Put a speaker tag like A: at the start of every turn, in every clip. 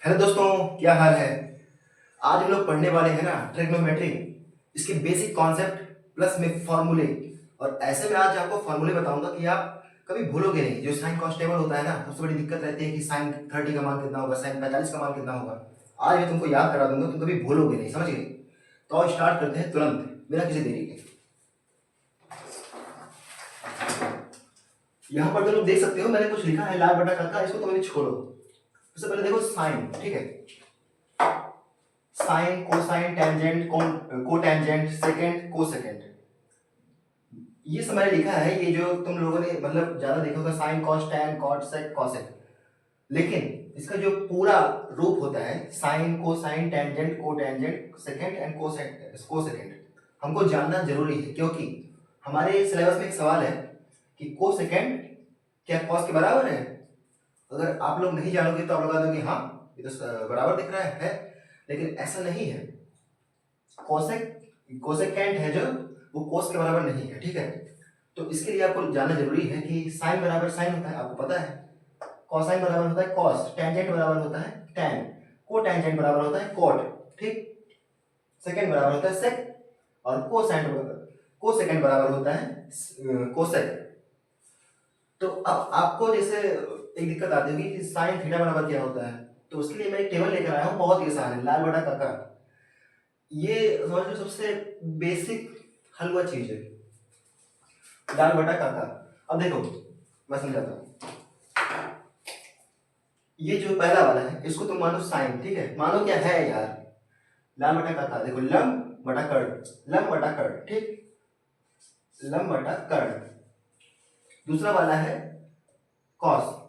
A: Hello दोस्तों, क्या हाल है। आज हम लोग पढ़ने वाले हैं ना ट्रिग्नोमेट्री, इसके बेसिक कॉन्सेप्ट प्लस में फॉर्मूले। और ऐसे में आज आपको फॉर्मूले बताऊंगा कि आप कभी भूलोगे नहीं। जो साइन कॉस टेबल होता है ना, सबसे बड़ी दिक्कत रहती है कि साइन 30 का मान कितना होगा, साइन 45 का मान कितना होगा। आज मैं तुमको याद करा दूंगा, तुम कभी भूलोगे नहीं, समझ गए। तो आओ स्टार्ट करते हैं तुरंत बिना किसी देरी के। यहाँ पर तो लोग देख सकते हो, मैंने कुछ लिखा है लाल बटा कक्का, इसको तो मैंने छोड़ो। सबसे पहले देखो साइन, ठीक है। Sine, cosine, tangent, cotangent, second, cosecant, ये सब मैंने लिखा है। ये जो तुम लोगों ने मतलब ज्यादा देखा होगा, sine, cos, tan, cot, sec, cosec. लेकिन इसका जो पूरा रूप होता है sine, cosine, tangent, cotangent, second and cosecant, हमको जानना जरूरी है। क्योंकि हमारे सिलेबस में एक सवाल है कि कोसेकेंड क्या कॉस के बराबर है। अगर आप लोग नहीं जानोगे तो आप लगा दोगे हाँ ये तो बराबर दिख रहा है, लेकिन ऐसा नहीं है। कोसेकेंड है जो, वो कोस के बराबर नहीं है, ठीक है। तो इसके लिए आपको जानना जरूरी है कि साइन बराबर साइन होता है, आपको पता है। कॉसाइन बराबर होता है कॉस, टेंजेंट बराबर होता है टेन, कोटेंजेंट बराबर होता है कोट, ठीक। सेकेंड बराबर होता है सेक, और कोसेकेंड बराबर होता है कोसेक। तो अब आपको जैसे एक दिक्कत आती होगी कि साइन थीटा बराबर क्या होता है, तो उसके लिए मैं एक टेबल लेकर आया हूँ, बहुत ही आसान है, लाल बटा काका। ये समझ लो सबसे बेसिक हलवा चीज है, लाल बटा काका। अब देखो मैं समझाता हूँ। ये जो पहला वाला है इसको तुम मानो साइन, ठीक है। मानो क्या है यार, लाल बटा काका। देखो लंब बटा कर्ण, लंब बटा कर्ण, ठीक, लंब बटा कर्ण। दूसरा वाला है कॉस,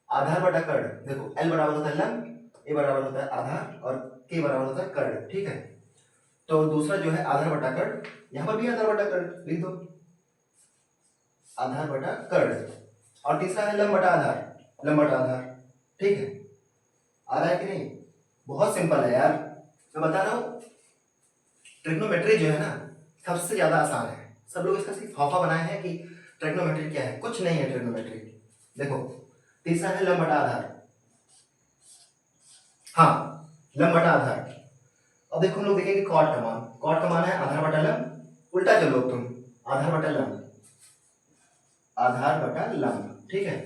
A: आधार बटा कर्ण। देखो एल बराबर होता है लंब, ए बराबर होता है आधार, और के बराबर होता है कर्ण, ठीक है। तो दूसरा जो है आधार बटा कर्ण, यहां पर भी आधार बटा कर्ण लिख दो, आधार बटा कर्ण। और तीसरा है लंब बटा आधार, लंब बटा आधार, ठीक है। आ रहा है कि नहीं? बहुत सिंपल है यार, मैं बता रहा हूं। ट्रिग्नोमेट्री जो है ना सबसे ज्यादा आसान है। सब लोग इसका सिर्फ खौफा बनाए हैं कि ट्रिग्नोमेट्री क्या है, कुछ नहीं है ट्रिग्नोमेट्री। देखो तीसरा है लंब बटा आधार, हाँ लंब बटा आधार। अब देखो हम लोग देखेंगे कॉट का मान, कॉट का मान है आधार बटा लंब, उल्टा चलो तुम, आधार बटा लंब, आधार बटा लंब, ठीक है।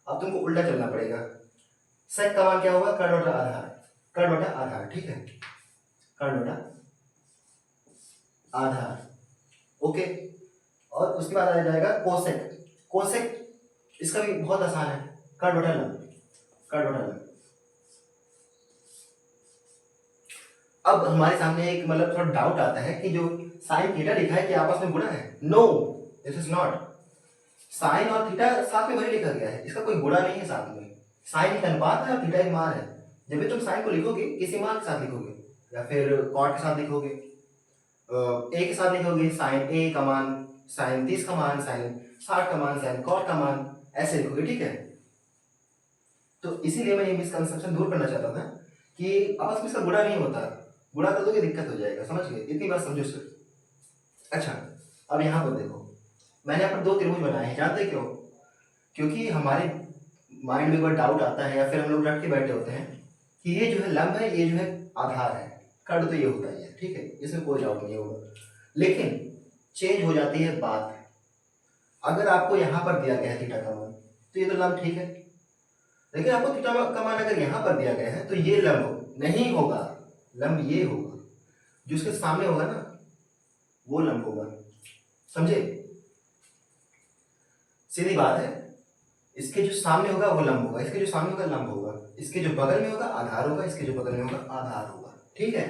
A: अब तुमको उल्टा चलना पड़ेगा। सेक का मान क्या होगा, कर्ण बटा आधार, कर्ण बटा आधार, ठीक है, कर्ण बटा आधार, ओके। और उसके बाद आ जाएगा कोसेक, कोसेक इसका भी बहुत आसान है, कर्ण बटा लंब, कर्ण बटा लंब। अब हमारे सामने एक मतलब थोड़ा डाउट आता है कि जो साइन थीटा लिखा है कि आपस में गुणा है। No, this is not. Sine और थीटा साथ में भले लिखा गया है, इसका कोई गुणा नहीं है साथ में। साइन एक अनुपात है और थीटा एक मान है। जब भी तुम साइन को लिखोगे किसी मान के साथ लिखोगे, या फिर कॉट के साथ लिखोगे, ए के साथ लिखोगे साइन ए का मान, साइन 30 का मान, साइन 60 का मान, साइन कॉट का मान, ऐसे लिखोगे, ठीक है। तो इसीलिए मैं ये मिसकंसेप्शन दूर करना चाहता था कि आपस में इसका गुणा नहीं होता। गुणा कर दोगे दिक्कत हो जाएगा, समझ गए, इतनी बात समझो सिर्फ। अच्छा अब यहाँ पर देखो, मैंने यहाँ पर दो त्रिभुज बनाए हैं, जानते क्यों? क्योंकि हमारे माइंड में एक बार डाउट आता है, या फिर हम लोग रट के बैठे होते हैं कि ये जो है लंब है, ये जो है आधार है, कर्ण तो ये होता ही है, ठीक है, इसमें कोई डाउट नहीं होगा। लेकिन चेंज हो जाती है बात। अगर आपको यहाँ पर दिया गया है थीटा का मान, तो ये तो लंब ठीक है। लेकिन आपको थीटा का मान अगर यहाँ पर दिया गया है तो ये लंब नहीं होगा, लंब ये होगा, जो उसके सामने होगा ना वो लंब होगा, समझे? सीधी बात है। इसके जो सामने होगा वो लंब होगा, इसके जो सामने होगा लंब होगा, इसके जो बगल में होगा आधार होगा, इसके जो बगल में होगा आधार होगा, ठीक है।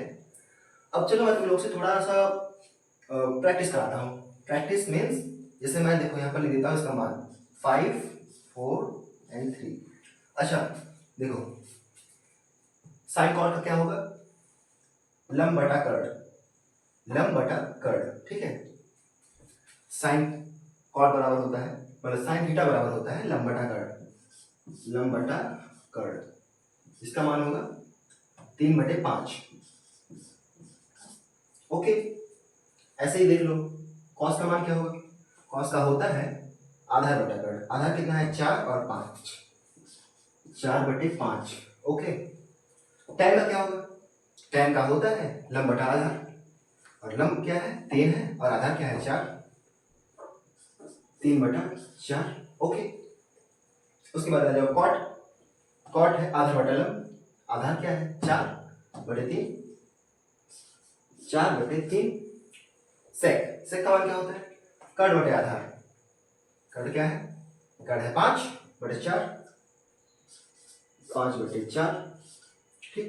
A: अब चलो मैं तुम लोग से थोड़ा सा प्रैक्टिस कराता हूँ। प्रैक्टिस मीन्स जैसे मैं देखो यहाँ पर लिख देता हूँ इसका मान 5, 4 एंड 3। अच्छा देखो साइन कॉट का क्या होगा, लंब बटा कर्ण, लंब बटा कर्ण, ठीक है। साइन कॉट बराबर होता है, मतलब साइन थीटा बराबर होता है लंब बटा कर्ण, लंब बटा कर्ण। इसका मान होगा 3/5, ओके। ऐसे ही देख लो कॉस का मान क्या होगा, कॉस का होता है आधार बटा कर्ण, आधार कितना है 4 और 5, 4/5, ओके। tan का क्या होगा? tan का होता है लंब बटा आधार, और लंब क्या है? 3 है, और आधार क्या है? 4, 3/4। ओके। उसके बाद आ जाओ cot, cot है आधार बटा लंब, आधार क्या है? 4/3, 4/3। sec, sec का मान क्या होता है? कट बटे आधार, कट क्या है? कट है 5/4, 5/4। ठीक।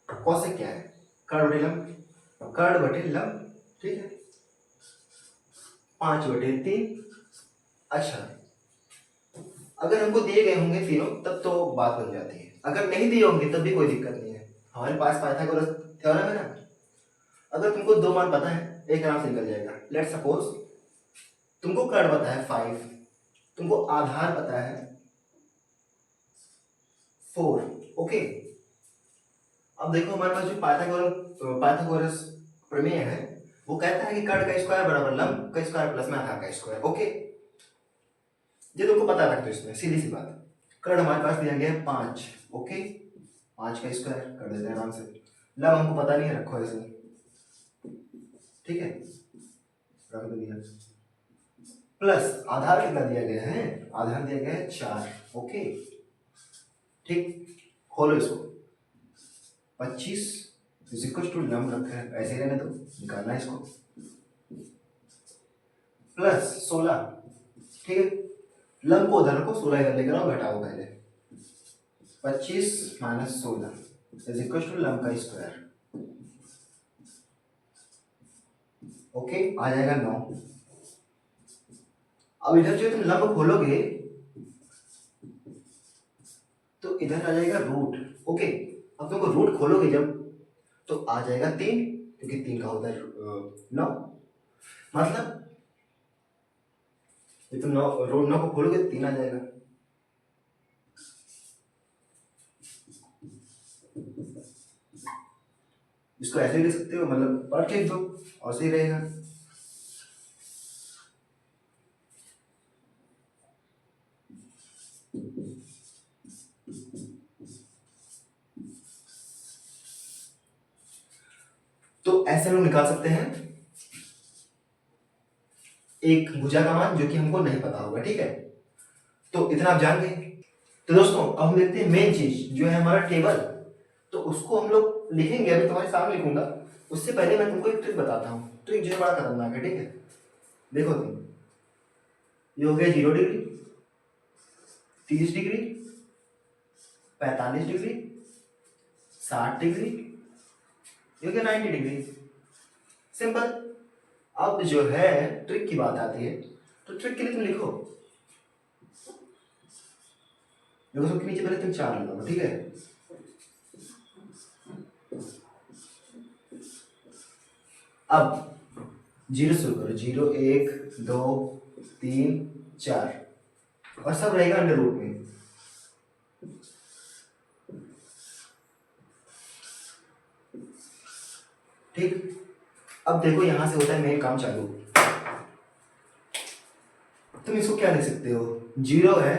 A: cosec क्या है? कट बटे लंब, कट बटे लंब, ठीक है, 5/3। अच्छा, अगर हमको दिए गए होंगे तीनों तब तो बात बन जाती है, अगर नहीं दिए होंगे तब भी कोई दिक्कत नहीं है। हमारे पास पाइथागोरस थ्योरम है ना। अगर तुमको दो मान पता है, एक आराम से निकल जाएगा। लेट सपोज तुमको कट पता है 5, तुमको आधार पता है 4। ओके। अब देखो हमारे पास जो पाइथागोरस प्रमेय है वो कहता है कि कट का स्क्वायर बराबर लंब का स्क्वायर प्लस में आधार का स्क्वायर। ओके, ये तुमको पता रख दो, इसमें सीधी सी बात। कट हमारे पास दिया गया है 5। ओके, 5 का स्क्वायर कर देते हैं आराम से। लंब हमको पता नहीं है, रखो ऐसे, ठीक है, रख दो दिया। प्लस आधार कितना दिया गया है? आधार दिया गया है 4। ओके, ठीक, खोलो इसको। 25 इज इक्वल टू लंब रखा है, ऐसे ही रहने दो, निकालना है इसको, प्लस 16। ठीक है, लंब को उधर रखो, 16 इधर लेकर आओ, घटाओ पहले। 25 माइनस 16 इज इक्वल टू लंब का स्क्वायर। ओके, आ जाएगा 9। अब इधर जो तुम लंब खोलोगे तो इधर आ जाएगा रूट। ओके, अब तुमको रूट खोलोगे जब तो आ जाएगा 3, क्योंकि 3 का होता है 9। मतलब ये तुम 9 रूट 9 को खोलोगे तो 3 आ जाएगा। इसको ऐसे लिख सकते हो, मतलब पढ़ के लिख दो और सही रहेगा। तो ऐसे हम निकाल सकते हैं एक भुजा का मान जो कि हमको नहीं पता होगा। ठीक है, तो इतना आप जान गए। तो दोस्तों अब हम देखते हैं मेन चीज जो है हमारा टेबल। तो उसको हम लोग लिखेंगे, अभी तुम्हारे सामने लिखूंगा। उससे पहले मैं तुमको एक ट्रिक बताता हूँ। ट्रिक जो है बड़ा खतरनाक है। ठीक है, देखो तुम, ये हो गया 0 डिग्री, 30 डिग्री, 45 डिग्री, 60 डिग्री, ये हो गया 90 डिग्री। सिंपल। अब जो है ट्रिक की बात आती है, तो ट्रिक के लिए तुम लिखो, देखो सबके नीचे पहले तुम 4 लो। ठीक है, अब 0 शुरू करो, 0 1 2 3 4, और सब रहेगा अंडर रूट में। ठीक, अब देखो यहां से होता है मेन काम चालू। तुम इसको क्या लिख सकते हो? 0 है,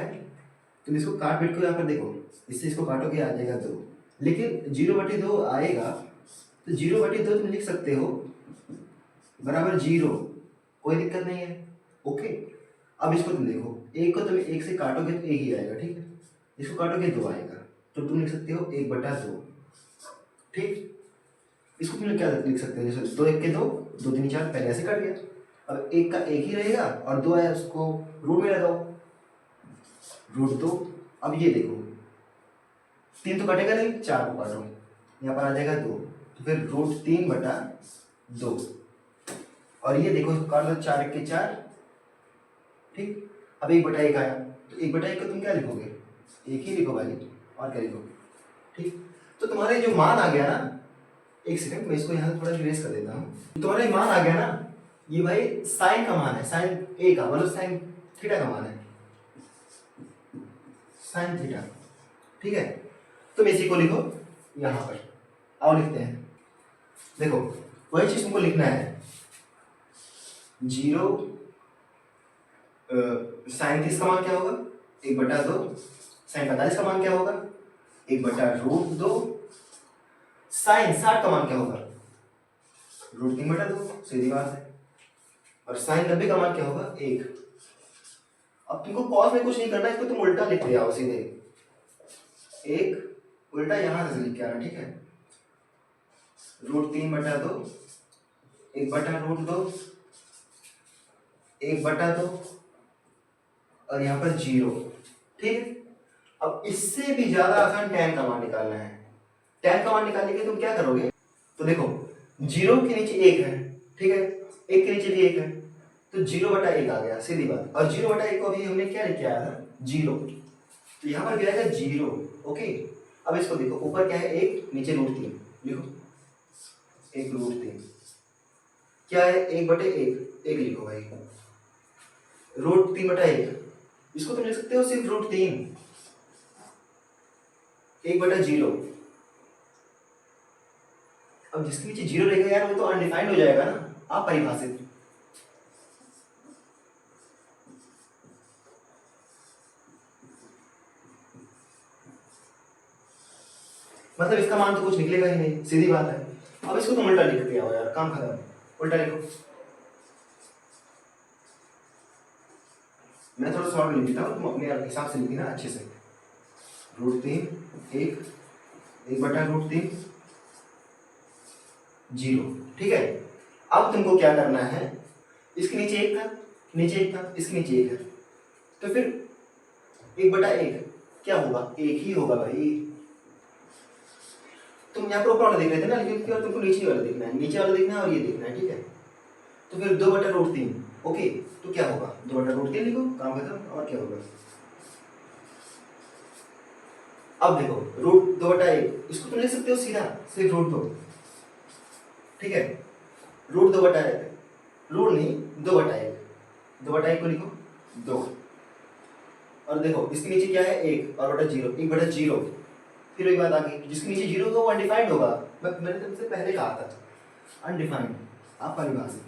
A: तुम इसको काट पीट को यहाँ पर देखो, इससे इसको काटोगे आ जाएगा 2, लेकिन 0/2 आएगा, तो 0/2 तुम लिख सकते हो बराबर 0, कोई दिक्कत नहीं है। ओके, अब इसको तुम देखो, एक को तुम एक से काटोगे तो एक ही आएगा। ठीक है, इसको काटोगे 2 आएगा, तो तुम लिख सकते हो 1/2। ठीक, इसको तुम क्या लिख सकते हो? जैसे 2 1 के 2, 2 3 4, पहले ऐसे कट गया। अब एक का एक ही रहेगा, और 2 आया, उसको रूट में लगाओ, √2। अब ये देखो, 3 तो कटेगा नहीं, 4 को काटो, यहाँ पर आ जाएगा 2, तो फिर √3/2। और ये देखो, इसको काट लो, 4 1 के 4। ठीक, अब 1/1 आया, तो 1/1 को तुम क्या लिखोगे? एक ही लिखो भाई, और क्या लिखोगे? ठीक, तो तुम्हारे जो मान आ गया ना, एक सेकंड मैं इसको यहाँ थोड़ा इरेज कर देता हूँ। तुम्हारा ये मान आ गया ना, ये भाई साइन का मान है, साइन ए का, मतलब साइन थीटा का मान है, साइन थीटा। ठीक है, तुम इसी को लिखो यहाँ पर, आओ लिखते हैं। देखो वही चीज तुमको लिखना है, 0 साइन 30 का मान क्या होगा? 1/2। साइन 45 का मान क्या होगा? 1/√2। साइन 60 का मान क्या होगा? √3/2, सीधी बात है। और साइन 90 का मान क्या होगा? 1। अब तुमको कॉस में कुछ नहीं करना, इसको तुम उल्टा लिख ले आओ सीधे। 1 उल्टा यहां से लिख के आना, ठीक है? √3/2, 1/√2, 1/2 और यहाँ पर 0, ठीक है? अब इससे भी ज्यादा आसान tan का मान निकालना है। tan का मान निकालने के लिए तुम क्या करोगे? तो देखो 0 के नीचे 1 है, ठीक है? 1 के नीचे भी 1 है, तो 0/1 आ गया, सीधी बात। और 0/1 को अभी हमने क्या लिख के आया था? 0। तो यहाँ पर क्या आएगा? 0। ओके, अब इसको देखो, ऊपर क्या है? 1, नीचे √3, लिखो 1√3। क्या है? 1/1, 1 लिखो भाई। √3/1, इसको तुम लिख सकते हो सिर्फ √3, 1/0। अब जिसके नीचे 0 रहेगा यार, वो तो अनडिफाइंड हो जाएगा ना, अपरिभाषित। मतलब इसका मान तो कुछ निकलेगा ही नहीं, सीधी बात है। अब इसको तुम उल्टा लिख के आओ यार, काम खत्म। उल्टा लिखो। मैं थोड़ा शॉर्ट लिख देता हूँ, तुम अपने हिसाब से लिखना अच्छे से। √3, 1, 1/√3, 0, ठीक है? अब तुमको क्या करना है? इसके नीचे 1 था, नीचे 1 था, इसके नीचे 1 है, तो फिर 1/1 क्या होगा? 1 ही होगा भाई। तुम यहाँ पर ऊपर वाला देख रहे थे ना, लेकिन और तुमको नीचे वाला देखना है, नीचे वाला देखना है और ये देखना है, ठीक है? तो फिर 2/√3, ओके, तो क्या होगा? 2/√3 लिखो, काम खत्म। और क्या होगा? अब देखो √2/1, इसको तुम लिख सकते हो सीधा, सिर्फ √2, ठीक है? √2/1, √2 नहीं, 2/1, 2/1 को लिखो 2। और देखो इसके नीचे क्या है? 1 और बटा 0, 1/0। फिर एक बात आ गई, जिसके नीचे 0 होगा वो अनडिफाइंड होगा। मैंने तुमसे पहले कहा था, अनडिफाइंड, अपरिभाषित।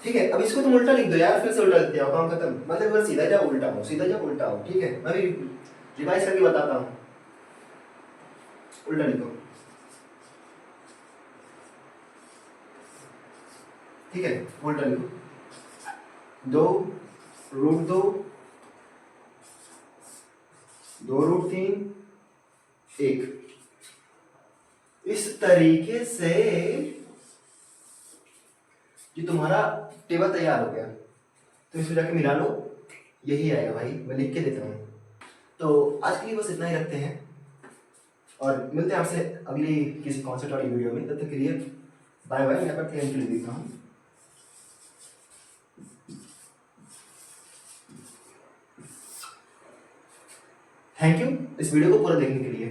A: ठीक है? अब इसको तुम उल्टा लिख दो यार, फिर से उल्टा लिखते आओ, काम खत्म। मतलब बस सीधा जाओ उल्टा हो, सीधा जाओ उल्टा हो, ठीक है? मैं भी रिवाइज करके बताता हूँ। उल्टा लिखो, ठीक है? उल्टा लिखो। 2 √2, 2√3, 1। इस तरीके से जो तुम्हारा टेबल तैयार हो गया, तो इसको जाके मिला लो, यही आएगा भाई। मैं लिख के देता हूँ। तो आज के लिए बस इतना ही रखते हैं, और मिलते हैं आपसे अगली किसी कॉन्सेप्ट वाली वीडियो में। तब तक के लिए बाय बाय। मैं पर लिख देता हूँ। थैंक यू इस वीडियो को पूरा देखने के लिए।